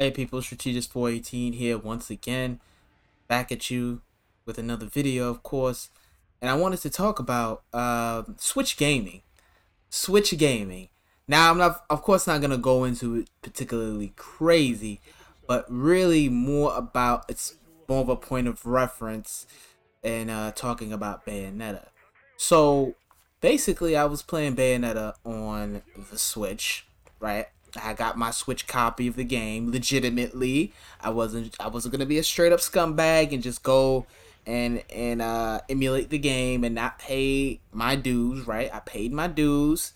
Hey people, Strategist 418 here once again, back at you with another video, of course. And I wanted to talk about Switch gaming. Switch gaming. Now, I'm not, of course, not gonna go into it particularly crazy, but really more about it's more of a point of reference and talking about Bayonetta. So basically, I was playing Bayonetta on the Switch, right? I got my Switch copy of the game legitimately. I wasn't gonna be a straight up scumbag and just go and emulate the game and not pay my dues, right? I paid my dues.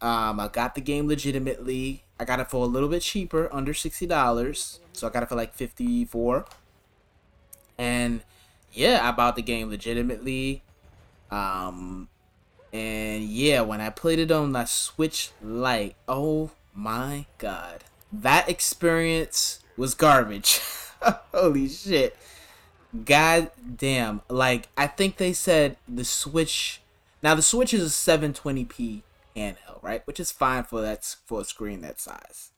I got the game legitimately. I got it for a little bit cheaper, under $60. So I got it for like 54. And yeah, I bought the game legitimately. Um, and yeah, when I played it on the Switch Lite, oh my god, that experience was garbage. Holy shit. God damn. Like, I think they said the Switch. Now, the Switch is a 720p handheld, right? Which is fine for for a screen that size.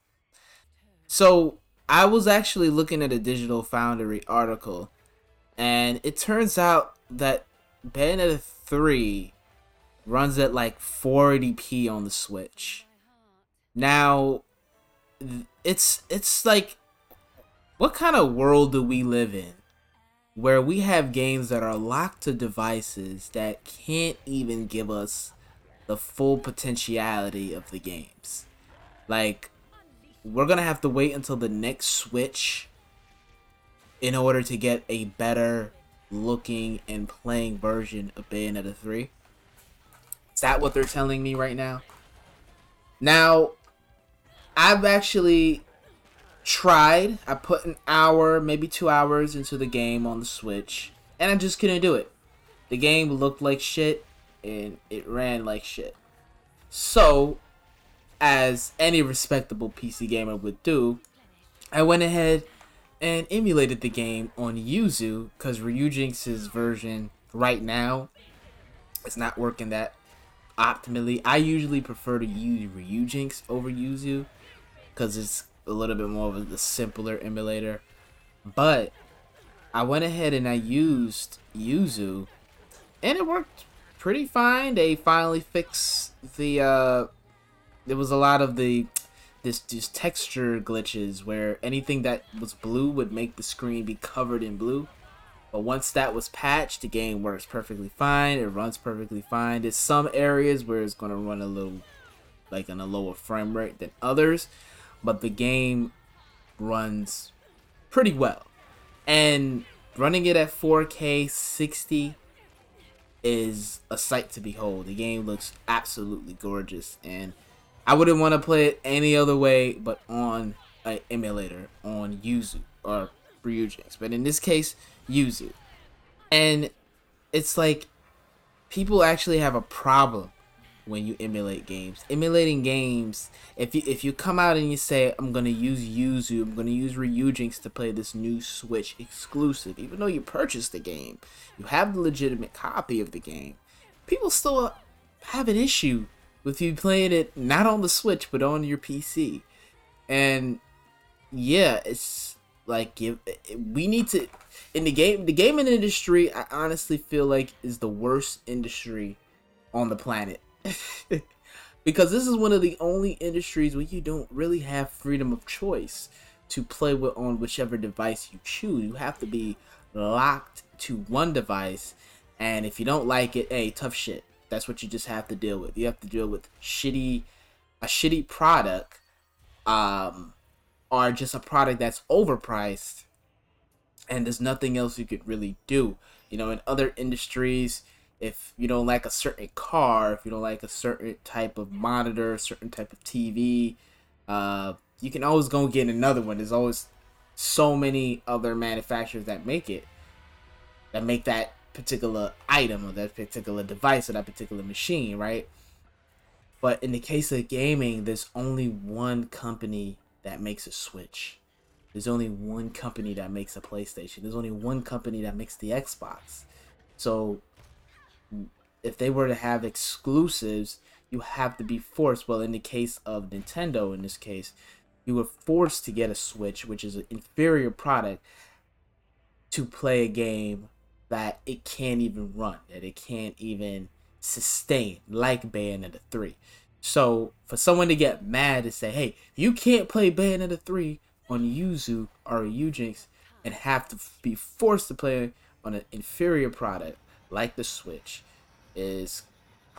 So, I was actually looking at a Digital Foundry article, and it turns out that Bayonetta 3 runs at like 480p on the Switch. Now, it's like, what kind of world do we live in where we have games that are locked to devices that can't even give us the full potentiality of the games? Like, we're gonna have to wait until the next Switch in order to get a better looking and playing version of Bayonetta 3. Is that what they're telling me right now? Now, I've actually tried. I put an hour, maybe 2 hours into the game on the Switch, and I just couldn't do it. The game looked like shit, and it ran like shit. So, as any respectable PC gamer would do, I went ahead and emulated the game on Yuzu, because Ryujinx's version right now is not working that optimally. I usually prefer to use Ryujinx over Yuzu, because it's a little bit more of a simpler emulator. But I went ahead and I used Yuzu, and it worked pretty fine. They finally fixed the there was a lot of this texture glitches where anything that was blue would make the screen be covered in blue. But once that was patched, the game works perfectly fine. It runs perfectly fine. There's some areas where it's going to run a little like on a lower frame rate than others, but the game runs pretty well. And running it at 4K 60 is a sight to behold. The game looks absolutely gorgeous, and I wouldn't want to play it any other way but on an emulator on Yuzu or Ryujinx. But in this case, Yuzu. And it's like, people actually have a problem when you emulate games. Emulating games, if you come out and you say, I'm gonna use Yuzu, I'm gonna use Ryujinx to play this new Switch exclusive, even though you purchased the game, you have the legitimate copy of the game, people still have an issue with you playing it not on the Switch but on your PC. And yeah, it's like, we need to, in the gaming industry, I honestly feel like is the worst industry on the planet. Because this is one of the only industries where you don't really have freedom of choice to play with on whichever device you choose. You have to be locked to one device, and if you don't like it, hey, tough shit. That's what you just have to deal with. You have to deal with a shitty product, or just a product that's overpriced, and there's nothing else you could really do. You know, in other industries, if you don't like a certain car, if you don't like a certain type of monitor, a certain type of TV, you can always go get another one. There's always so many other manufacturers that make that particular item or that particular device or that particular machine, right? But in the case of gaming, there's only one company that makes a Switch. There's only one company that makes a PlayStation. There's only one company that makes the Xbox. So if they were to have exclusives, you have to be forced. Well, in the case of Nintendo, in this case, we were forced to get a Switch, which is an inferior product, to play a game that it can't even run, that it can't even sustain, like Bayonetta 3. So for someone to get mad and say, hey, you can't play Bayonetta 3 on Yuzu or Ujinx and have to be forced to play on an inferior product like the Switch is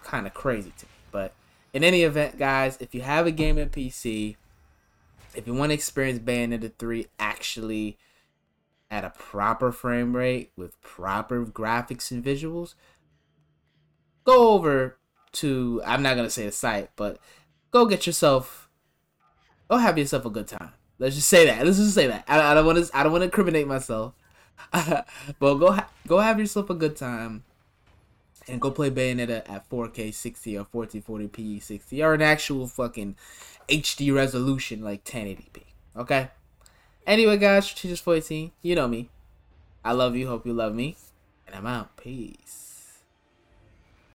kind of crazy to me. But in any event, guys, if you have a gaming PC, if you want to experience Bayonetta 3 actually at a proper frame rate with proper graphics and visuals, go over to, I'm not going to say the site, but go get yourself, go have yourself a good time. Let's just say that. Let's just say that. I don't want to. I don't want to incriminate myself. But go have yourself a good time and go play Bayonetta at 4K 60 or 1440p 60 or an actual fucking HD resolution like 1080p. Okay. Anyway, guys, Strategist 14, you know me. I love you. Hope you love me. And I'm out. Peace.